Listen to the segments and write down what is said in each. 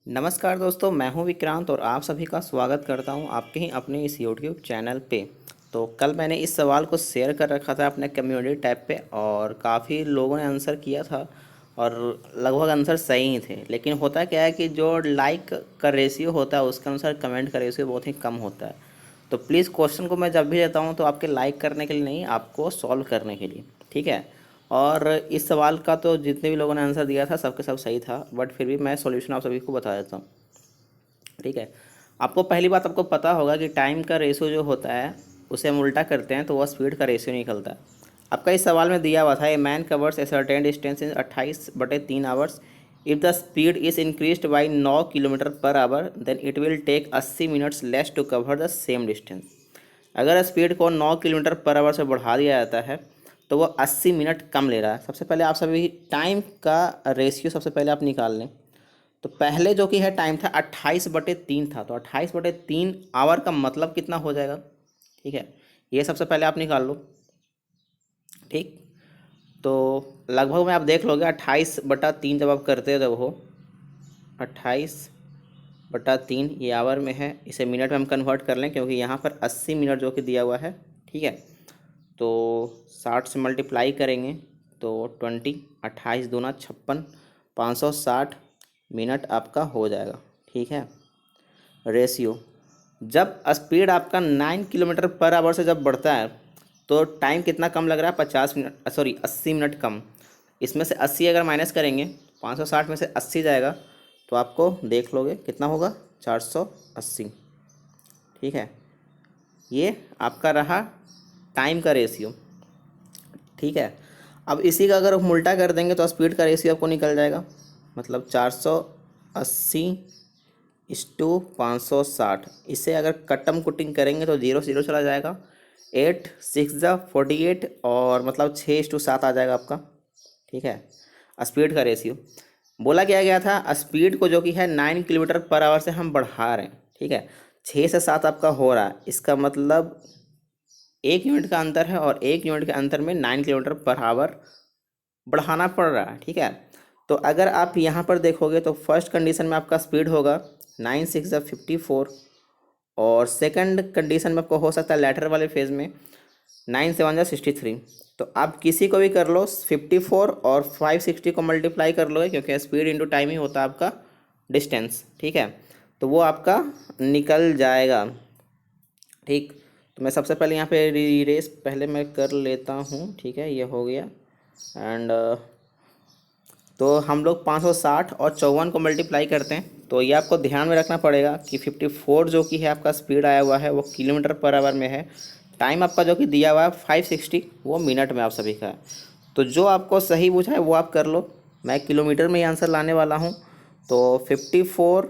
नमस्कार दोस्तों, मैं हूं विक्रांत और आप सभी का स्वागत करता हूं आपके ही अपने इस यूट्यूब चैनल पे। तो कल मैंने इस सवाल को शेयर कर रखा था अपने कम्युनिटी टैब पे और काफ़ी लोगों ने आंसर किया था और लगभग आंसर सही ही थे। लेकिन होता क्या है कि जो लाइक का रेशियो होता है उसके अनुसार कमेंट का रेशियो बहुत ही कम होता है। तो प्लीज़ क्वेश्चन को मैं जब भी देता हूँ तो आपके लाइक करने के लिए नहीं, आपको सॉल्व करने के लिए, ठीक है। और इस सवाल का तो जितने भी लोगों ने आंसर दिया था सबके सब सही था, बट फिर भी मैं सॉल्यूशन आप सभी को बता देता हूँ, ठीक है। आपको पहली बात आपको पता होगा कि टाइम का रेशियो जो होता है उसे हम उल्टा करते हैं तो वह स्पीड का रेशियो निकलता है। आपका इस सवाल में दिया हुआ था a man covers a certain distance in 28/3 hours. If the speed is increased by 9 kilometre per hour then it will take 80 minutes less to cover the same distance. अगर स्पीड को 9 किलोमीटर पर आवर से बढ़ा दिया जाता है तो वो 80 minute कम ले रहा है। सबसे पहले आप सभी टाइम का रेशियो सबसे पहले आप निकाल लें। तो पहले जो कि है टाइम था 28/3 था, तो 28/3 आवर का मतलब कितना हो जाएगा, ठीक है। ये सबसे पहले आप निकाल लो, ठीक। तो लगभग में आप देख लोगे 28/3 जब आप करते हो जब हो 28/3 ये आवर में है, इसे मिनट में हम कन्वर्ट कर लें क्योंकि यहाँ पर 80 मिनट जो कि दिया हुआ है, ठीक है। तो 60 से मल्टीप्लाई करेंगे तो 20, 28×2 = 56, 560 मिनट आपका हो जाएगा, ठीक है। रेशियो जब स्पीड आपका 9 किलोमीटर पर आवर से जब बढ़ता है तो टाइम कितना कम लग रहा है, 50 मिनट, सॉरी 80 मिनट कम। इसमें से 80 अगर माइनस करेंगे, 560 में से 80 जाएगा तो आपको देख लोगे कितना होगा, 480, ठीक है। ये आपका रहा टाइम का रेशियो, ठीक है। अब इसी का अगर हम उल्टा कर देंगे तो स्पीड का रेशियो आपको निकल जाएगा, मतलब 480/560। इसे अगर कटम कुटिंग करेंगे तो 0 0 चला जाएगा, 8 6 48 और मतलब 6:7 आ जाएगा आपका, ठीक है। स्पीड का रेशियो बोला क्या गया था, स्पीड को जो कि है 9 किलोमीटर पर आवर से हम बढ़ा रहे हैं, ठीक है। 6 से 7 आपका हो रहा है, इसका मतलब 1 यूनिट का अंतर है और 1 यूनिट के अंतर में 9 किलोमीटर पर आवर बढ़ाना पड़ रहा है, ठीक है। तो अगर आप यहाँ पर देखोगे तो फर्स्ट कंडीशन में आपका स्पीड होगा 9 6 54 और सेकंड कंडीशन में आपको हो सकता है लेटर वाले फेज में 9 7 63। तो आप किसी को भी कर लो, 54 और 560 को मल्टीप्लाई कर लोगे क्योंकि स्पीड इंटू टाइम ही होता है आपका डिस्टेंस, ठीक है। तो वो आपका निकल जाएगा, ठीक। तो मैं सबसे पहले यहाँ पे रेस पहले मैं कर लेता हूँ, ठीक है। ये हो गया एंड तो हम लोग 560 और 54 को मल्टीप्लाई करते हैं तो ये आपको ध्यान में रखना पड़ेगा कि 54 जो कि है आपका स्पीड आया हुआ है वो किलोमीटर पर आवर में है। टाइम आपका जो कि दिया हुआ है 560 वो मिनट में आप सभी का है। तो जो आपको सही बुझा है वो आप कर लो, मैं किलोमीटर में ही आंसर लाने वाला हूँ। तो 54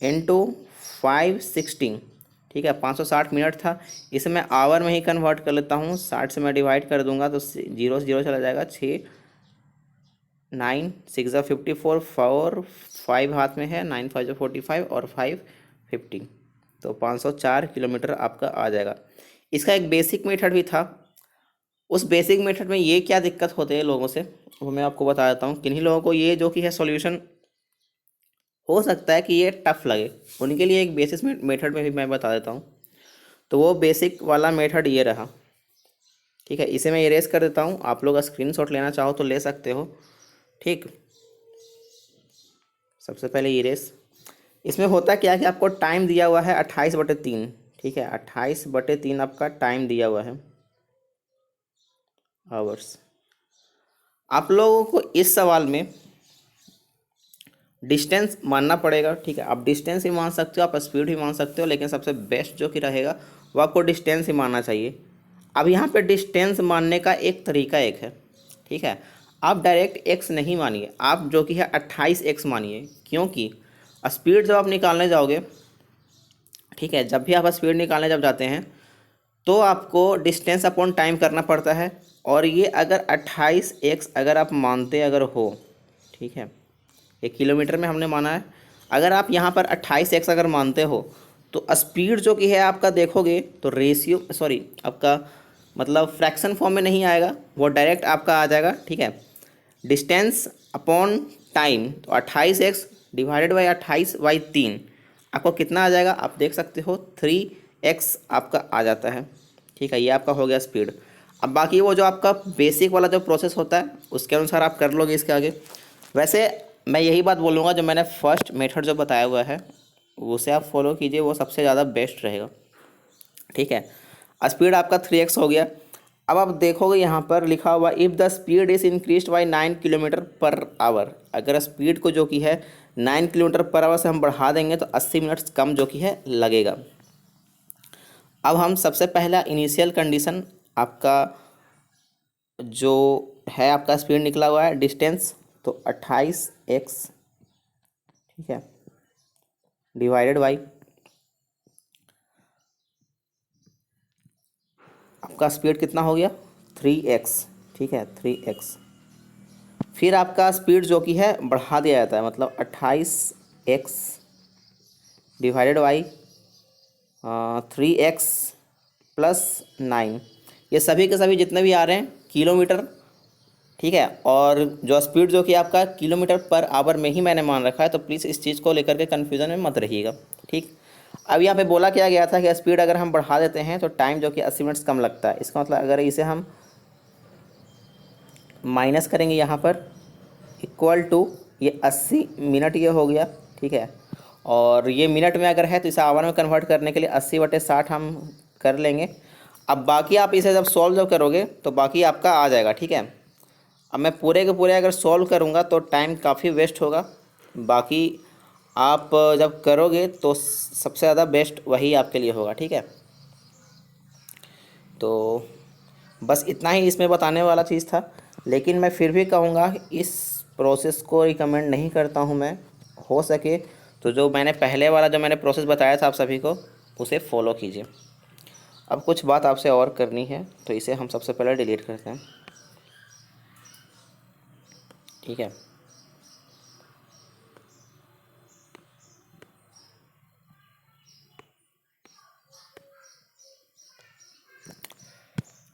× 560, ठीक है, 560 मिनट था। इसे मैं आवर में ही कन्वर्ट कर लेता हूँ, 60 से मैं डिवाइड कर दूंगा तो 0 से 0 चला जाएगा, 6 9 6 54, 5 हाथ में है, 9 5 45 और 5 50, तो 504 किलोमीटर आपका आ जाएगा। इसका एक बेसिक मेथड भी था, उस बेसिक मेथड में ये क्या दिक्कत होते हैं लोगों से वो मैं आपको बता देता हूँ। किन्हीं लोगों को ये जो कि है सॉल्यूशन हो सकता है कि ये टफ लगे, उनके लिए एक बेसिक मेथड में भी मैं बता देता हूँ। तो वो बेसिक वाला मेथड ये रहा, ठीक है। इसे मैं इरेज कर देता हूँ, आप लोग स्क्रीनशॉट लेना चाहो तो ले सकते हो, ठीक। सबसे पहले इरेज, इसमें होता क्या है कि आपको टाइम दिया हुआ है 28/3, ठीक है। 28/3 आपका टाइम दिया हुआ है, आवर्स। आप लोगों को इस सवाल में डिस्टेंस मानना पड़ेगा, ठीक है। आप डिस्टेंस ही मान सकते हो, आप स्पीड भी मान सकते हो, लेकिन सबसे बेस्ट जो कि रहेगा वो आपको डिस्टेंस ही मानना चाहिए। अब यहाँ पे डिस्टेंस मानने का एक तरीका एक है, ठीक है। आप डायरेक्ट एक्स नहीं मानिए, आप जो कि है 28x मानिए, क्योंकि स्पीड जब आप निकालने जाओगे, ठीक है, जब भी आप स्पीड निकालने जब जाते हैं तो आपको डिस्टेंस अपॉन टाइम करना पड़ता है। और ये अगर 28x अगर आप मानते अगर हो, ठीक है, ये किलोमीटर में हमने माना है, अगर आप यहाँ पर 28x अगर मानते हो तो स्पीड जो कि है आपका देखोगे तो रेशियो, सॉरी, आपका मतलब फ्रैक्शन फॉर्म में नहीं आएगा, वो डायरेक्ट आपका आ जाएगा, ठीक है। डिस्टेंस अपॉन टाइम, तो 28x डिवाइडेड बाई 28/3 आपको कितना आ जाएगा, आप देख सकते हो 3x आपका आ जाता है। ठीक है, ये आपका हो गया स्पीड। अब बाकी वो जो आपका बेसिक वाला जो प्रोसेस होता है उसके अनुसार आप कर लोगे इसके आगे। वैसे मैं यही बात बोलूँगा, जो मैंने फर्स्ट मेथड जो बताया हुआ है उसे आप फॉलो कीजिए, वो सबसे ज़्यादा बेस्ट रहेगा। ठीक है, स्पीड आपका 3x हो गया। अब आप देखोगे यहाँ पर लिखा हुआ if the speed is increased by 9 kilometre per our, अगर स्पीड को जो कि है 9 किलोमीटर पर आवर से हम बढ़ा देंगे तो 80 मिनट्स कम जो कि है लगेगा। अब हम सबसे पहला इनिशियल कंडीशन आपका जो है, आपका स्पीड निकला हुआ है डिस्टेंस, तो 28x, ठीक है, डिवाइडेड बाई आपका स्पीड कितना हो गया 3x। ठीक है, 3x। फिर आपका स्पीड जो कि है बढ़ा दिया जाता है, मतलब 28x divided by 3x plus 9, ये सभी के सभी जितने भी आ रहे हैं किलोमीटर। ठीक है, और जो स्पीड जो कि आपका किलोमीटर पर आवर में ही मैंने मान रखा है, तो प्लीज़ इस चीज़ को लेकर के कन्फ्यूज़न में मत रहिएगा। ठीक, अब यहाँ पे बोला क्या गया था कि स्पीड अगर हम बढ़ा देते हैं तो टाइम जो कि 80 मिनट्स कम लगता है। इसका मतलब अगर इसे हम माइनस करेंगे यहाँ पर इक्वल टू ये 80 मिनट ये हो गया। ठीक है, और ये मिनट में अगर है तो इसे आवर में कन्वर्ट करने के लिए 80/60 हम कर लेंगे। अब बाकी आप इसे जब सॉल्व जब करोगे तो बाकी आपका आ जाएगा। ठीक है, अब मैं पूरे के पूरे अगर सॉल्व करूँगा तो टाइम काफ़ी वेस्ट होगा, बाकी आप जब करोगे तो सबसे ज़्यादा बेस्ट वही आपके लिए होगा। ठीक है, तो बस इतना ही इसमें बताने वाला चीज़ था, लेकिन मैं फिर भी कहूँगा इस प्रोसेस को रिकमेंड नहीं करता हूँ मैं। हो सके तो जो मैंने पहले वाला जो मैंने प्रोसेस बताया था आप सभी को, उसे फॉलो कीजिए। अब कुछ बात आपसे और करनी है, तो इसे हम सबसे पहले डिलीट करते हैं। ठीक है,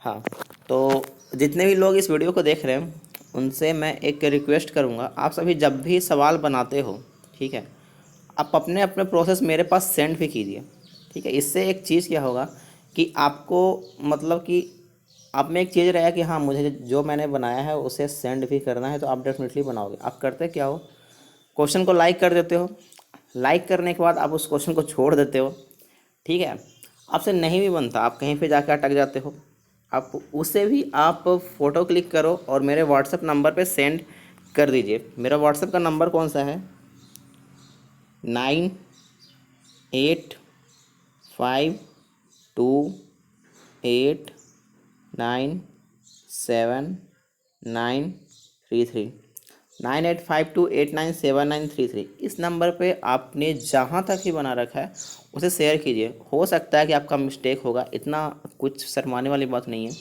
हाँ, तो जितने भी लोग इस वीडियो को देख रहे हैं उनसे मैं एक रिक्वेस्ट करूँगा, आप सभी जब भी सवाल बनाते हो, ठीक है, आप अपने अपने प्रोसेस मेरे पास सेंड भी कीजिए। ठीक है, इससे एक चीज़ क्या होगा कि आपको मतलब कि आप में एक चीज़ रहेगा कि हाँ मुझे जो मैंने बनाया है उसे सेंड भी करना है, तो आप डेफिनेटली बनाओगे। आप करते क्या हो, क्वेश्चन को लाइक कर देते हो, लाइक करने के बाद आप उस क्वेश्चन को छोड़ देते हो। ठीक है, आपसे नहीं भी बनता, आप कहीं पे जाकर अटक जाते हो। आप उसे भी आप फ़ोटो क्लिक करो और मेरे व्हाट्सएप नंबर पे सेंड कर दीजिए। मेरा व्हाट्सएप का नंबर कौन सा है, 9852897933 9852897933। इस नंबर पे आपने जहाँ तक ही बना रखा है उसे शेयर कीजिए। हो सकता है कि आपका मिस्टेक होगा, इतना कुछ शर्माने वाली बात नहीं है।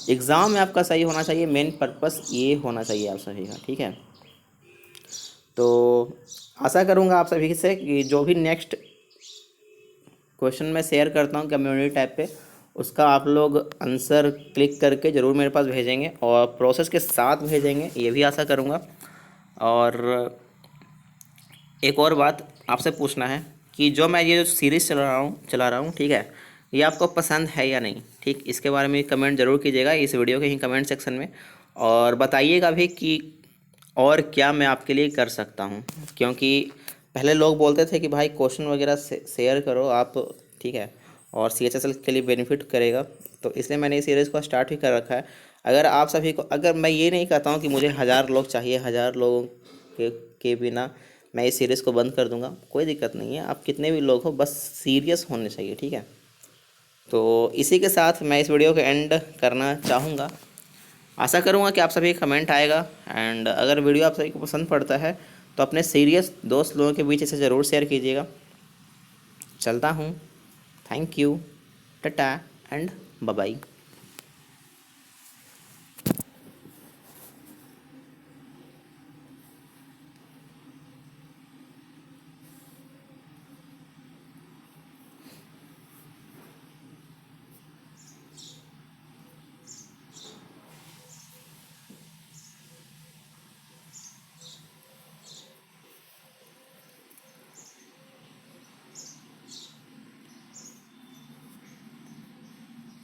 एग्ज़ाम में आपका सही होना चाहिए, मेन पर्पस ये होना चाहिए आप सभी का। ठीक है, तो आशा करूँगा आप सभी से कि जो भी नेक्स्ट क्वेश्चन मैं शेयर करता हूँ कम्युनिटी टैब पे, उसका आप लोग आंसर क्लिक करके ज़रूर मेरे पास भेजेंगे और प्रोसेस के साथ भेजेंगे, ये भी आशा करूँगा। और एक और बात आपसे पूछना है कि जो मैं ये जो सीरीज़ चला रहा हूँ, ठीक है, ये आपको पसंद है या नहीं। ठीक, इसके बारे में कमेंट ज़रूर कीजिएगा इस वीडियो के ही कमेंट सेक्शन में, और बताइएगा भी कि और क्या मैं आपके लिए कर सकता हूँ। क्योंकि पहले लोग बोलते थे कि भाई क्वेश्चन वगैरह शेयर करो आप, ठीक है, और CHSL के लिए बेनिफिट करेगा, तो इसलिए मैंने इस सीरीज़ को स्टार्ट भी कर रखा है। अगर आप सभी को, अगर मैं ये नहीं कहता हूँ कि मुझे 1000 लोग चाहिए, 1000 लोगों के बिना मैं इस सीरीज़ को बंद कर दूंगा, कोई दिक्कत नहीं है। आप कितने भी लोग हो, बस सीरियस होने चाहिए। ठीक है, तो इसी के साथ मैं इस वीडियो को एंड करना चाहूँगा। आशा करूँगा कि आप सभी कमेंट आएगा, एंड अगर वीडियो आप सभी को पसंद पड़ता है तो अपने सीरियस दोस्त लोगों के बीच इसे ज़रूर शेयर कीजिएगा। चलता हूँ, thank you, tata and bye bye.